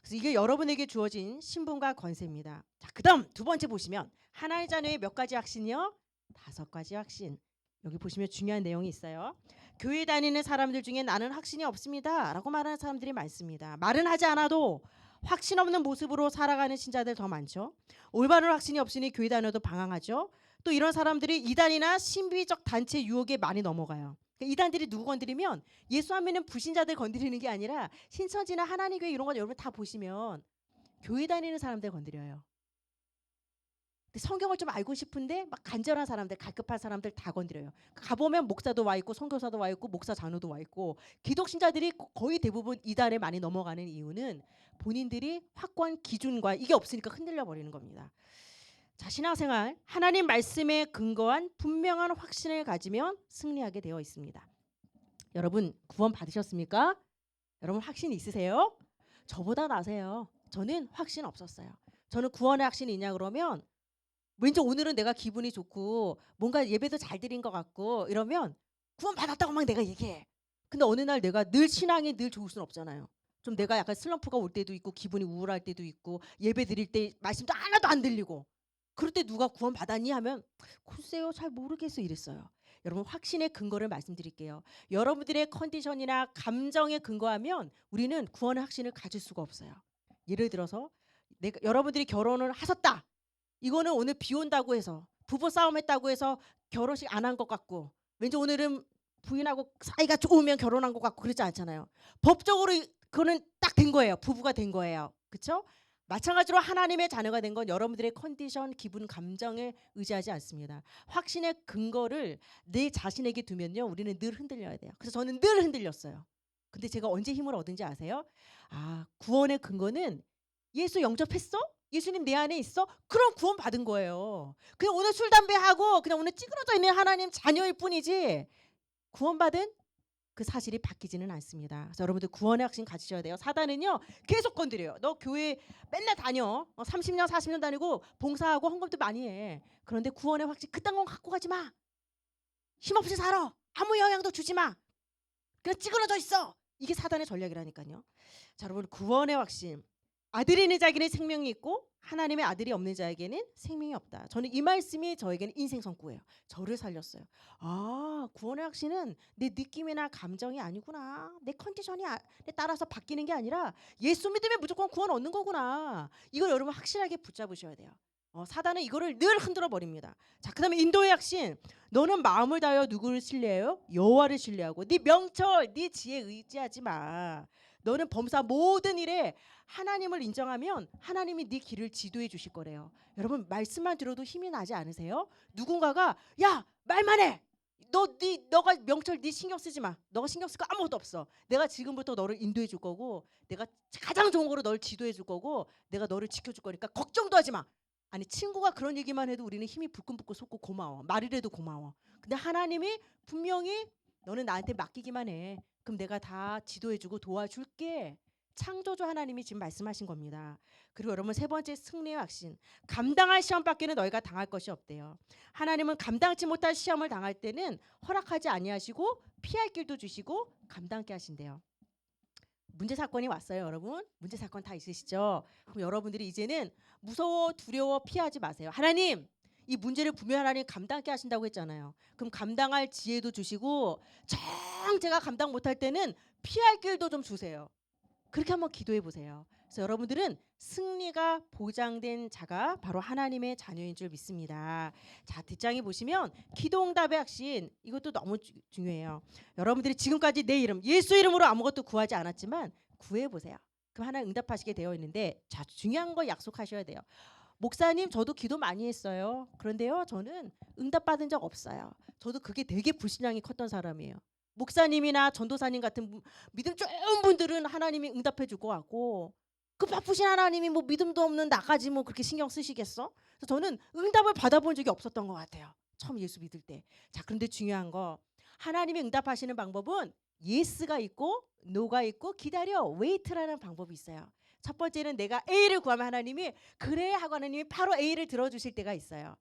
그래서 이게 여러분에게 주어진 신분과 권세입니다. 자, 그다음 두 번째 보시면 하나님의 자녀의 몇 가지 확신이요? 5가지 확신. 여기 보시면 중요한 내용이 있어요. 교회 다니는 사람들 중에 나는 확신이 없습니다라고 말하는 사람들이 많습니다. 말은 하지 않아도 확신 없는 모습으로 살아가는 신자들 더 많죠. 올바른 확신이 없으니 교회 다녀도 방황하죠. 또 이런 사람들이 이단이나 신비적 단체 유혹에 많이 넘어가요. 이단들이 누구 건드리면 예수 안 믿는 불신자들 건드리는 게 아니라 신천지나 하나님 교회 이런 거 여러분 다 보시면 교회 다니는 사람들 건드려요. 근데 성경을 좀 알고 싶은데 막 간절한 사람들, 갈급한 사람들 다 건드려요. 가보면 목사도 와 있고 선교사도 와 있고 목사 장로도 와 있고 기독신자들이 거의 대부분 이단에 많이 넘어가는 이유는 본인들이 확고한 기준과 이게 없으니까 흔들려 버리는 겁니다. 자, 신앙생활 하나님 말씀에 근거한 분명한 확신을 가지면 승리하게 되어 있습니다. 여러분 구원 받으셨습니까? 여러분 확신 있으세요? 저보다 나세요. 저는 확신 없었어요. 저는 구원의 확신이 있냐 그러면 왠지 오늘은 내가 기분이 좋고 뭔가 예배도 잘 드린 것 같고 이러면 구원 받았다고 막 내가 얘기해. 근데 어느 날 내가 늘 신앙이 늘 좋을 수는 없잖아요. 좀 내가 약간 슬럼프가 올 때도 있고 기분이 우울할 때도 있고 예배 드릴 때 말씀도 하나도 안 들리고 그럴 때 누가 구원 받았니 하면 글쎄요 잘 모르겠어 이랬어요. 여러분 확신의 근거를 말씀드릴게요. 여러분들의 컨디션이나 감정에 근거하면 우리는 구원의 확신을 가질 수가 없어요. 예를 들어서 여러분들이 결혼을 하셨다. 이거는 오늘 비 온다고 해서 부부 싸움했다고 해서 결혼식 안 한 것 같고 왠지 오늘은 부인하고 사이가 좋으면 결혼한 것 같고 그렇지 않잖아요. 법적으로 그거는 딱 된 거예요. 부부가 된 거예요. 그렇죠? 마찬가지로 하나님의 자녀가 된 건 여러분들의 컨디션, 기분, 감정에 의지하지 않습니다. 확신의 근거를 내 자신에게 두면요. 우리는 늘 흔들려야 돼요. 그래서 저는 늘 흔들렸어요. 근데 제가 언제 힘을 얻은지 아세요? 아, 구원의 근거는 예수 영접했어? 예수님 내 안에 있어? 그럼 구원 받은 거예요. 그냥 오늘 술 담배 하고 그냥 오늘 찌그러져 있는 하나님 자녀일 뿐이지 구원받은 그 사실이 바뀌지는 않습니다. 그래서 여러분들 구원의 확신 가지셔야 돼요. 사단은요 계속 건드려요. 너 교회 맨날 다녀. 30년 40년 다니고 봉사하고 헌금도 많이 해. 그런데 구원의 확신 그딴 건 갖고 가지 마. 힘없이 살아. 아무 영향도 주지 마. 그냥 찌그러져 있어. 이게 사단의 전략이라니까요. 자, 여러분 구원의 확신. 아들이 있는 자에게는 생명이 있고 하나님의 아들이 없는 자에게는 생명이 없다. 저는 이 말씀이 저에게는 인생 선구예요. 저를 살렸어요. 아, 구원의 확신은 내 느낌이나 감정이 아니구나. 내 컨디션이 따라서 바뀌는 게 아니라 예수 믿으면 무조건 구원 얻는 거구나. 이걸 여러분 확실하게 붙잡으셔야 돼요. 사단은 이거를 늘 흔들어 버립니다. 자, 그다음에 인도의 확신. 너는 마음을 다하여 누구를 신뢰해요? 여호와를 신뢰하고 네 명철, 네 지혜 의지하지 마. 너는 범사 모든 일에 하나님을 인정하면 하나님이 네 길을 지도해 주실 거래요. 여러분 말씀만 들어도 힘이 나지 않으세요? 누군가가 야 말만 해. 너가 명철 네 신경 쓰지 마. 너가 신경 쓸 거 아무것도 없어. 내가 지금부터 너를 인도해 줄 거고 내가 가장 좋은 거로 너를 지도해 줄 거고 내가 너를 지켜줄 거니까 걱정도 하지 마. 아니 친구가 그런 얘기만 해도 우리는 힘이 불끈불끈 솟고 고마워. 말이라도 고마워. 근데 하나님이 분명히 너는 나한테 맡기기만 해. 그럼 내가 다 지도해주고 도와줄게. 창조주 하나님이 지금 말씀하신 겁니다. 그리고 여러분 세 번째 승리의 확신. 감당할 시험밖에는 너희가 당할 것이 없대요. 하나님은 감당치 못할 시험을 당할 때는 허락하지 아니하시고 피할 길도 주시고 감당케 하신대요. 문제 사건이 왔어요, 여러분. 문제 사건 다 있으시죠? 그럼 여러분들이 이제는 무서워, 두려워, 피하지 마세요. 하나님, 이 문제를 분명 하나님 감당케 하신다고 했잖아요. 그럼 감당할 지혜도 주시고 정 제가 감당 못할 때는 피할 길도 좀 주세요. 그렇게 한번 기도해 보세요. 그래서 여러분들은 승리가 보장된 자가 바로 하나님의 자녀인 줄 믿습니다. 자, 뒷장에 보시면 기도응답의 확신 이것도 너무 중요해요. 여러분들이 지금까지 내 이름 예수 이름으로 아무것도 구하지 않았지만 구해 보세요. 그럼 하나님 응답하시게 되어 있는데 자, 중요한 거 약속하셔야 돼요. 목사님 저도 기도 많이 했어요. 그런데요 저는 응답받은 적 없어요. 저도 그게 되게 불신앙이 컸던 사람이에요. 목사님이나 전도사님 같은 믿음 좋은 분들은 하나님이 응답해 줄 것 같고 그 바쁘신 하나님이 뭐 믿음도 없는 나까지 뭐 그렇게 신경 쓰시겠어? 그래서 저는 응답을 받아본 적이 없었던 것 같아요. 처음 예수 믿을 때. 자, 그런데 중요한 거 하나님이 응답하시는 방법은 예스가 있고 노가 있고 기다려 웨이트라는 방법이 있어요. 첫 번째는 내가 A를 구하면 하나님이 그래 하고 하나님이 바로 A를 들어주실 때가 있어요.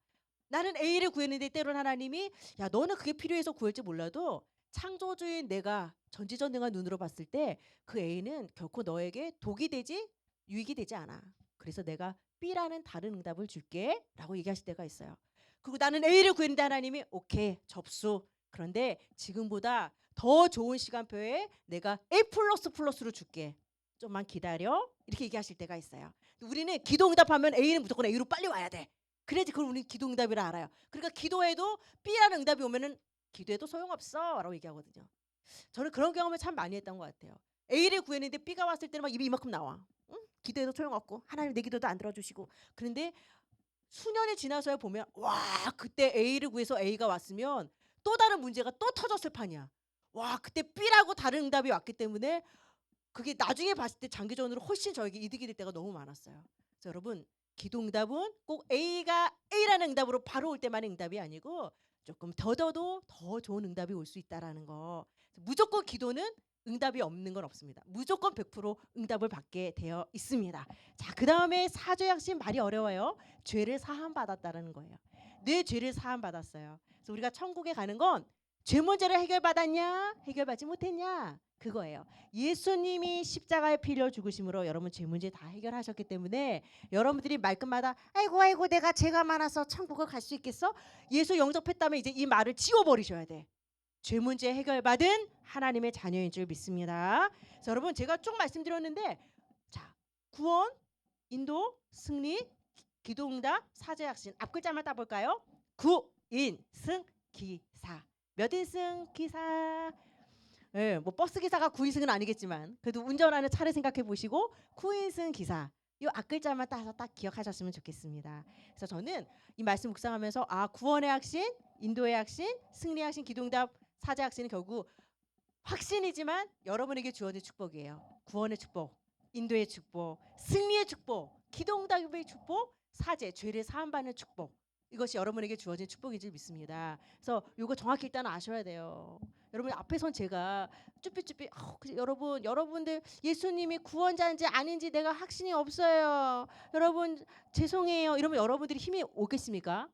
나는 A를 구했는데 때로는 하나님이 야 너는 그게 필요해서 구할지 몰라도 창조주인 내가 전지전능한 눈으로 봤을 때 그 A는 결코 너에게 독이 되지 유익이 되지 않아. 그래서 내가 B라는 다른 응답을 줄게 라고 얘기하실 때가 있어요. 그리고 나는 A를 구했는데 하나님이 오케이 접수. 그런데 지금보다 더 좋은 시간표에 내가 A 플러스로 줄게. 좀만 기다려. 이렇게 얘기하실 때가 있어요. 우리는 기도 응답하면 A는 무조건 A로 빨리 와야 돼. 그래야지 그걸 우리는 기도 응답이라 알아요. 그러니까 기도해도 B라는 응답이 오면은 기도해도 소용없어 라고 얘기하거든요. 저는 그런 경험을 참 많이 했던 것 같아요. A를 구했는데 B가 왔을 때는 막 입이 이만큼 나와. 응? 기도해도 소용없고 하나님 내 기도도 안 들어주시고 그런데 수년이 지나서야 보면 와 그때 A를 구해서 A가 왔으면 또 다른 문제가 또 터졌을 판이야. 와 그때 B라고 다른 응답이 왔기 때문에 그게 나중에 봤을 때 장기적으로 훨씬 저에게 이득이 될 때가 너무 많았어요. 그래서 여러분 기도 응답은 꼭 A가 A라는 응답으로 바로 올 때만의 응답이 아니고 조금 더더도 더 좋은 응답이 올 수 있다라는 거. 무조건 기도는 응답이 없는 건 없습니다. 무조건 100% 응답을 받게 되어 있습니다. 자, 그다음에 사죄 약신 말이 어려워요. 죄를 사함 받았다라는 거예요. 내 죄를 사함 받았어요. 그래서 우리가 천국에 가는 건 죄 문제를 해결받았냐? 해결받지 못했냐? 그거예요. 예수님이 십자가에 피 흘려 죽으심으로 여러분 죄 문제 다 해결하셨기 때문에 여러분들이 말끝마다 아이고 내가 죄가 많아서 천국을 갈 수 있겠어? 예수 영접했다면 이제 이 말을 지워버리셔야 돼. 죄 문제 해결받은 하나님의 자녀인 줄 믿습니다. 자, 여러분 제가 쭉 말씀드렸는데 자 구원, 인도, 승리, 기도응답, 사죄약신 앞글자만 따볼까요? 구인승 기사. 몇 인승 기사? 예, 뭐 버스 기사가 9인승은 아니겠지만 그래도 운전하는 차를 생각해 보시고 9인승 기사. 이 앞글자만 따서 딱 기억하셨으면 좋겠습니다. 그래서 저는 이 말씀 묵상하면서 아 구원의 확신, 인도의 확신, 승리의 확신, 기도응답, 사죄의 확신은 결국 확신이지만 여러분에게 주어진 축복이에요. 구원의 축복, 인도의 축복, 승리의 축복, 기도응답의 축복, 사죄, 죄를 사함받는 축복. 이것이 여러분에게 주어진 축복인 줄 믿습니다. 그래서 이거 정확히 일단 아셔야 돼요. 여러분 앞에선 제가 쭈삣쭈삣 여러분들 예수님이 구원자인지 아닌지 내가 확신이 없어요. 여러분 죄송해요. 이러면 여러분들이 힘이 오겠습니까?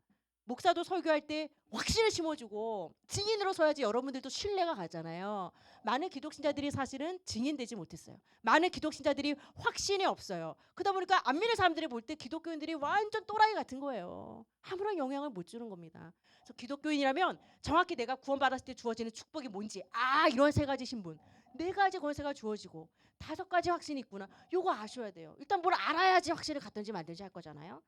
목사도 설교할 때 확신을 심어주고 증인으로 서야지 여러분들도 신뢰가 가잖아요. 많은 기독신자들이 사실은 증인되지 못했어요. 많은 기독신자들이 확신이 없어요. 그러다 보니까 안 믿는 사람들이 볼 때 기독교인들이 완전 또라이 같은 거예요. 아무런 영향을 못 주는 겁니다. 그래서 기독교인이라면 정확히 내가 구원받았을 때 주어지는 축복이 뭔지 이런 세 가지 신분, 네 가지 권세가 주어지고 다섯 가지 확신이 있구나. 요거 아셔야 돼요. 일단 뭘 알아야지 확신을 갖든지 말든지 할 거잖아요.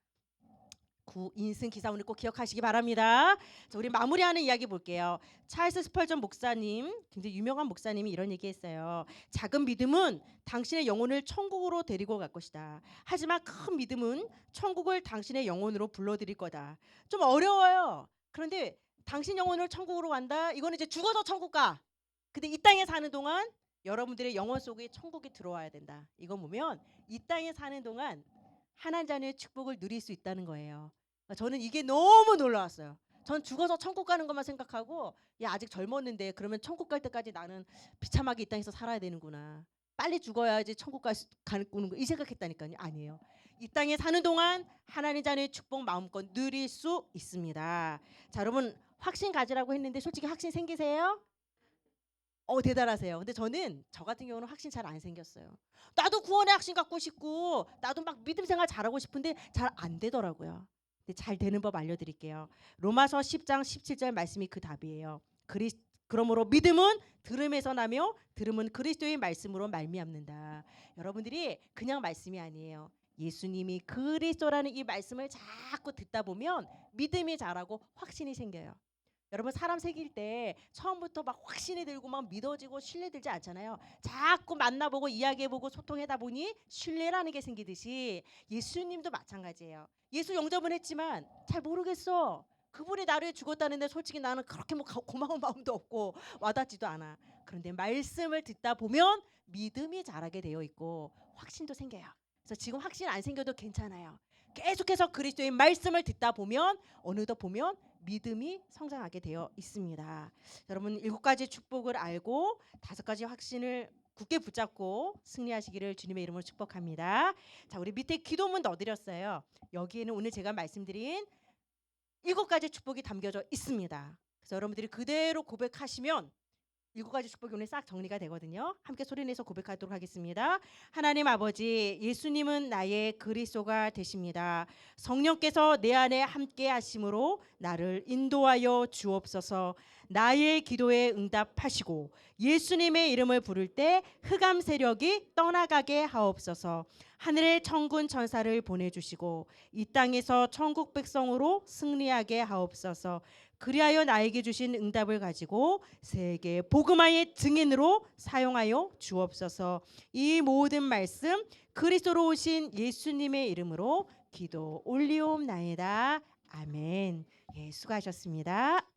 인승 기사 오늘 꼭 기억하시기 바랍니다. 자, 우리 마무리하는 이야기 볼게요. 찰스 스펄전 목사님, 굉장히 유명한 목사님이 이런 얘기했어요. 작은 믿음은 당신의 영혼을 천국으로 데리고 갈 것이다. 하지만 큰 믿음은 천국을 당신의 영혼으로 불러들일 거다. 좀 어려워요. 그런데 당신 영혼을 천국으로 간다. 이거는 이제 죽어서 천국 가. 근데 이 땅에 사는 동안 여러분들의 영혼 속에 천국이 들어와야 된다. 이거 보면 이 땅에 사는 동안 하나님 자녀의 축복을 누릴 수 있다는 거예요. 저는 이게 너무 놀라웠어요. 전 죽어서 천국 가는 것만 생각하고 아직 젊었는데 그러면 천국 갈 때까지 나는 비참하게 이 땅에서 살아야 되는구나. 빨리 죽어야지 천국 가는 거 이 생각했다니까요. 아니에요. 이 땅에 사는 동안 하나님 자녀의 축복 마음껏 누릴 수 있습니다. 자, 여러분 확신 가지라고 했는데 솔직히 확신 생기세요? 대단하세요. 근데 저 같은 경우는 확신 잘 안 생겼어요. 나도 구원의 확신 갖고 싶고 나도 막 믿음 생활 잘하고 싶은데 잘 안 되더라고요. 근데 잘 되는 법 알려드릴게요. 로마서 10장 17절 말씀이 그 답이에요. 그러므로 믿음은 들음에서 나며 들음은 그리스도의 말씀으로 말미암는다. 여러분들이 그냥 말씀이 아니에요. 예수님이 그리스도라는 이 말씀을 자꾸 듣다 보면 믿음이 자라고 확신이 생겨요. 여러분 사람 새길 때 처음부터 막 확신이 들고 막 믿어지고 신뢰 들지 않잖아요. 자꾸 만나보고 이야기해보고 소통하다 보니 신뢰라는 게 생기듯이 예수님도 마찬가지예요. 예수 영접은 했지만 잘 모르겠어. 그분이 나를 위해 죽었다는데 솔직히 나는 그렇게 뭐 고마운 마음도 없고 와닿지도 않아. 그런데 말씀을 듣다 보면 믿음이 자라게 되어 있고 확신도 생겨요. 그래서 지금 확신 안 생겨도 괜찮아요. 계속해서 그리스도의 말씀을 듣다 보면 어느덧 보면 믿음이 성장하게 되어 있습니다. 여러분 7가지 축복을 알고 5가지 확신을 굳게 붙잡고 승리하시기를 주님의 이름으로 축복합니다. 자, 우리 밑에 기도문 넣어드렸어요. 여기에는 오늘 제가 말씀드린 7가지 축복이 담겨져 있습니다. 그래서 여러분들이 그대로 고백하시면 7가지 축복이 오늘 싹 정리가 되거든요. 함께 소리내서 고백하도록 하겠습니다. 하나님 아버지, 예수님은 나의 그리스도가 되십니다. 성령께서 내 안에 함께 하심으로 나를 인도하여 주옵소서. 나의 기도에 응답하시고 예수님의 이름을 부를 때 흑암 세력이 떠나가게 하옵소서. 하늘의 천군 천사를 보내주시고 이 땅에서 천국 백성으로 승리하게 하옵소서. 그리하여 나에게 주신 응답을 가지고 세계 복음화의 증인으로 사용하여 주옵소서. 이 모든 말씀 그리스도로 오신 예수님의 이름으로 기도 올리옵나이다. 아멘. 수고하셨습니다.